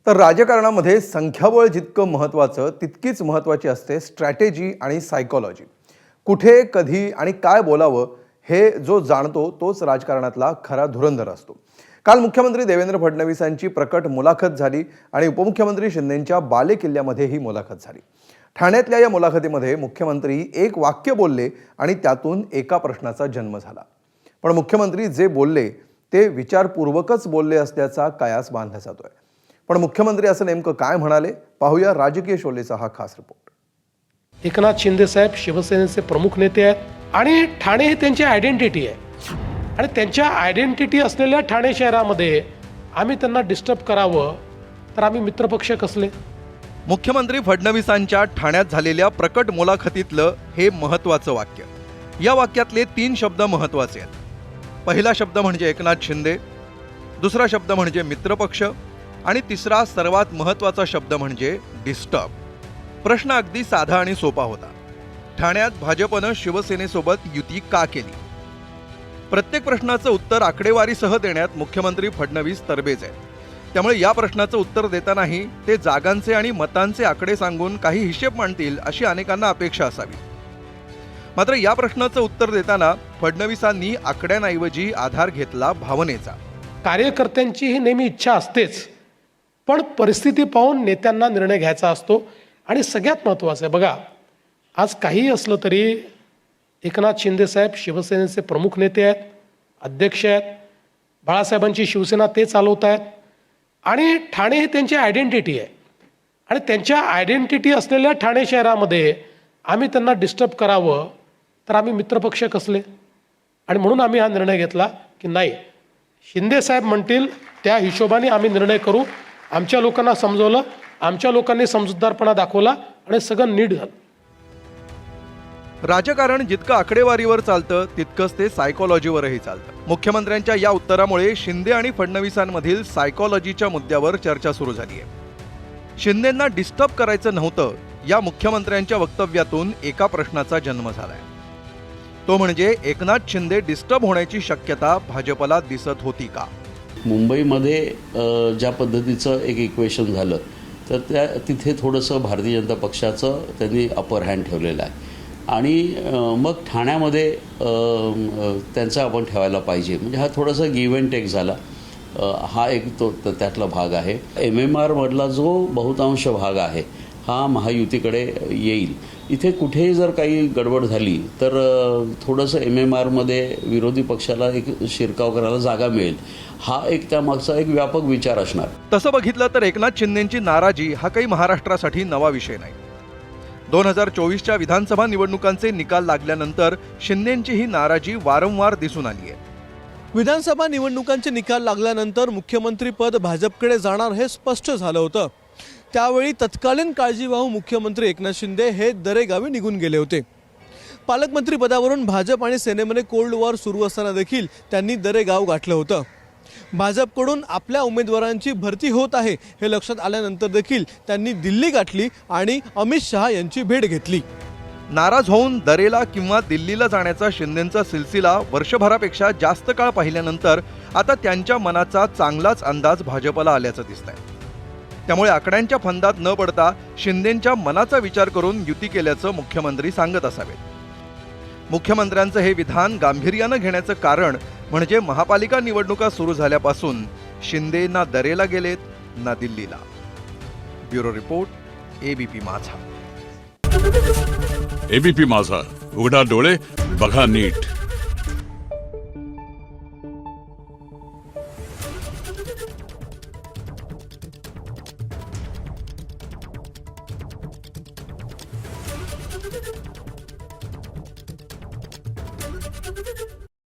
तर राजकारणामध्ये संख्याबळ जितकं महत्त्वाचं तितकीच महत्त्वाची असते स्ट्रॅटेजी आणि सायकॉलॉजी. कुठे कधी आणि काय बोलावं हे जो जाणतो तोच राजकारणातला खरा धुरंधर असतो. काल मुख्यमंत्री देवेंद्र फडणवीसांची प्रकट मुलाखत झाली आणि उपमुख्यमंत्री शिंदेंच्या बालेकिल्ल्यामध्ये ही मुलाखत झाली. ठाण्यातल्या या मुलाखतीमध्ये मुख्यमंत्री एक वाक्य बोलले आणि त्यातून एका प्रश्नाचा जन्म झाला. पण मुख्यमंत्री जे बोलले ते विचारपूर्वकच बोलले असल्याचा कयास बांधला जातोय. पण मुख्यमंत्री असं नेमकं काय म्हणाले पाहूया राजकीय शोलेचा हा खास रिपोर्ट. एकनाथ शिंदे साहेब शिवसेनेचे प्रमुख नेते आहेत आणि ठाणे हे त्यांची आयडेंटिटी आहे आणि त्यांच्या आयडेंटिटी असलेल्या ठाणे शहरामध्ये आम्ही त्यांना डिस्टर्ब करावं तर आम्ही मित्रपक्ष कसले. मुख्यमंत्री फडणवीसांच्या ठाण्यात झालेल्या प्रकट मुलाखतीतलं हे महत्त्वाचं वाक्य. या वाक्यातले 3 शब्द महत्त्वाचे आहेत. पहिला शब्द म्हणजे एकनाथ शिंदे, दुसरा शब्द म्हणजे मित्रपक्ष आणि तिसरा सर्वात महत्त्वाचा शब्द म्हणजे डिस्टर्ब. प्रश्न अगदी साधा आणि सोपा होता. ठाण्यात भाजपनं शिवसेनेसोबत युती का केली? प्रत्येक प्रश्नाचं उत्तर आकडेवारीसह देण्यात मुख्यमंत्री फडणवीस तरबेज आहेत. त्यामुळे या प्रश्नाचं उत्तर देतानाही ते जागांचे आणि मतांचे आकडे सांगून काही हिशेब मांडतील अशी अनेकांना अपेक्षा असावी. मात्र या प्रश्नाचं उत्तर देताना फडणवीसांनी आकड्यांऐवजी आधार घेतला भावनेचा. कार्यकर्त्यांची ही नेहमी इच्छा असतेच, पण परिस्थिती पाहून नेत्यांना निर्णय घ्यायचा असतो. आणि सगळ्यात महत्त्वाचं आहे बघा, आज काहीही असलं तरी एकनाथ शिंदे साहेब शिवसेनेचे प्रमुख नेते आहेत, अध्यक्ष आहेत. बाळासाहेबांची शिवसेना ते चालवत आहेत आणि ठाणे हे त्यांची आयडेंटिटी आहे आणि त्यांच्या आयडेंटिटी असलेल्या ठाणे शहरामध्ये आम्ही त्यांना डिस्टर्ब करावं तर आम्ही मित्रपक्ष कसले. आणि म्हणून आम्ही हा निर्णय घेतला की नाही, शिंदे साहेब म्हणतील त्या हिशोबाने आम्ही निर्णय करू. आमच्या लोकांना समजवलं, आमच्या लोकांनी समजूतदारपणा दाखवला आणि सगळं नीट झालं. राजकारण जितकं आकडेवारीवर चालतं तितकंच ते सायकॉलॉजीवरही चालतं. मुख्यमंत्र्यांच्या या उत्तरामुळे शिंदे आणि फडणवीसांमधील सायकॉलॉजीच्या मुद्द्यावर चर्चा सुरू झाली आहे. शिंदेंना डिस्टर्ब करायचं नव्हतं या मुख्यमंत्र्यांच्या वक्तव्यातून एका प्रश्नाचा जन्म झालाय. तो म्हणजे एकनाथ शिंदे डिस्टर्ब होण्याची शक्यता भाजपला दिसत होती का? मुंबईमध्ये ज्या पद्धतीचं एक इक्वेशन झालं तर तिथे थोडंसं भारतीय जनता पक्षाचं त्यांनी अपर हँड ठेवलेलं आहे आणि मग ठाण्यामध्ये त्यांचा आपण ठेवायला पाहिजे. म्हणजे हा थोडासा गिव्ह अँड टेक झाला. हा एक तो त्यातला भाग आहे. MMR मधला जो बहुतांश भाग आहे हा महायुतीकडे येईल. इथे कुठेही जर काही गडबड झाली तर थोडंसं MMRमध्ये विरोधी पक्षाला एक शिरकाव करायला जागा मिळेल. हा एक त्यामागचा एक व्यापक विचार असणार. तसं बघितलं तर एकनाथ शिंदेंची नाराजी हा काही महाराष्ट्रासाठी नवा विषय नाही. 2024च्या विधानसभा निवडणुकांचे निकाल लागल्यानंतर शिंदेंची ही नाराजी वारंवार दिसून आली आहे. विधानसभा निवडणुकांचे निकाल लागल्यानंतर मुख्यमंत्रीपद भाजपकडे जाणार हे स्पष्ट झालं होतं. त्यावेळी तत्कालीन काळजीवाहू मुख्यमंत्री एकनाथ शिंदे हे दरेगावी निघून गेले होते. पालकमंत्रीपदावरून भाजप आणि सेनेमध्ये कोल्ड वॉर सुरू असताना देखील त्यांनी दरेगाव गाठलं होतं. भाजपकडून आपल्या उमेदवारांची भरती होत आहे हे लक्षात आल्यानंतर देखील त्यांनी दिल्ली गाठली आणि अमित शहा यांची भेट घेतली. नाराज होऊन दरेला किंवा दिल्लीला जाण्याचा शिंदेंचा सिलसिला वर्षभरापेक्षा जास्त काळ पाहिल्यानंतर आता त्यांच्या मनाचा चांगलाच अंदाज भाजपला आल्याचं दिसतंय. त्यामुळे आकड्यांच्या फंदात न पडता शिंदेंच्या मनाचा विचार करून युती केल्याचं मुख्यमंत्री सांगत असावेत. मुख्यमंत्र्यांचं हे विधान गांभीर्यानं घेण्याचं कारण म्हणजे महापालिका निवडणुका सुरू झाल्यापासून शिंदे ना दरेला गेलेत ना दिल्लीला. ब्युरो रिपोर्ट, ABP माझा. ABP माझा, उघडा डोळे बघा नीट.